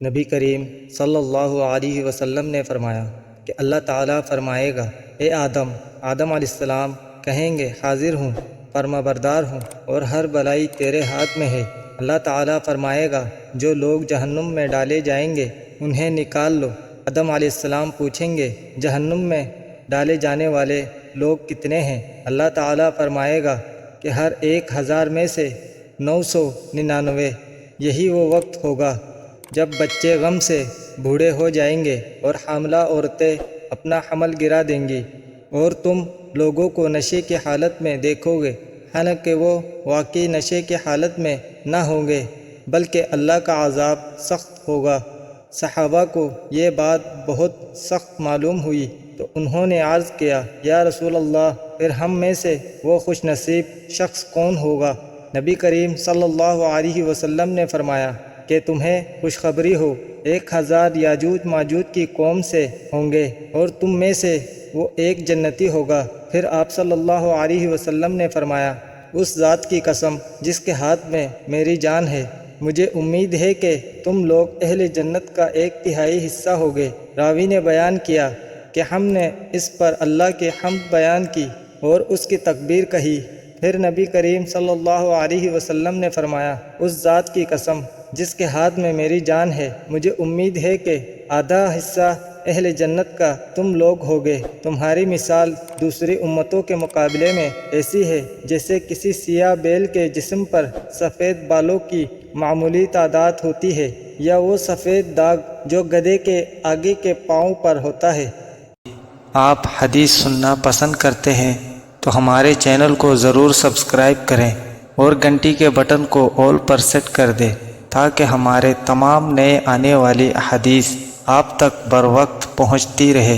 نبی کریم صلی اللہ علیہ وسلم نے فرمایا کہ اللہ تعالیٰ فرمائے گا، اے آدم علیہ السلام کہیں گے حاضر ہوں، فرما بردار ہوں اور ہر بلائی تیرے ہاتھ میں ہے۔ اللہ تعالیٰ فرمائے گا جو لوگ جہنم میں ڈالے جائیں گے انہیں نکال لو۔ آدم علیہ السلام پوچھیں گے جہنم میں ڈالے جانے والے لوگ کتنے ہیں؟ اللہ تعالیٰ فرمائے گا کہ ہر 1000 میں سے 999۔ یہی وہ وقت ہوگا جب بچے غم سے بوڑھے ہو جائیں گے اور حاملہ عورتیں اپنا حمل گرا دیں گی، اور تم لوگوں کو نشے کی حالت میں دیکھو گے، حالانکہ وہ واقعی نشے کی حالت میں نہ ہوں گے بلکہ اللہ کا عذاب سخت ہوگا۔ صحابہ کو یہ بات بہت سخت معلوم ہوئی تو انہوں نے عرض کیا، یا رسول اللہ، پھر ہم میں سے وہ خوش نصیب شخص کون ہوگا؟ نبی کریم صلی اللہ علیہ وسلم نے فرمایا کہ تمہیں خوشخبری ہو، 1000 یاجوج ماجوج کی قوم سے ہوں گے اور تم میں سے وہ ایک جنتی ہوگا۔ پھر آپ صلی اللہ علیہ وسلم نے فرمایا، اس ذات کی قسم جس کے ہاتھ میں میری جان ہے، مجھے امید ہے کہ تم لوگ اہل جنت کا 1/3 حصہ ہوگے۔ راوی نے بیان کیا کہ ہم نے اس پر اللہ کی حمد بیان کی اور اس کی تکبیر کہی۔ پھر نبی کریم صلی اللہ علیہ وسلم نے فرمایا، اس ذات کی قسم جس کے ہاتھ میں میری جان ہے، مجھے امید ہے کہ آدھا حصہ اہل جنت کا تم لوگ ہوگے۔ تمہاری مثال دوسری امتوں کے مقابلے میں ایسی ہے جیسے کسی سیاہ بیل کے جسم پر سفید بالوں کی معمولی تعداد ہوتی ہے، یا وہ سفید داغ جو گدھے کے آگے کے پاؤں پر ہوتا ہے۔ آپ حدیث سننا پسند کرتے ہیں تو ہمارے چینل کو ضرور سبسکرائب کریں اور گھنٹی کے بٹن کو آل پر سیٹ کر دیں تاکہ ہمارے تمام نئے آنے والی احادیث آپ تک بر وقت پہنچتی رہے۔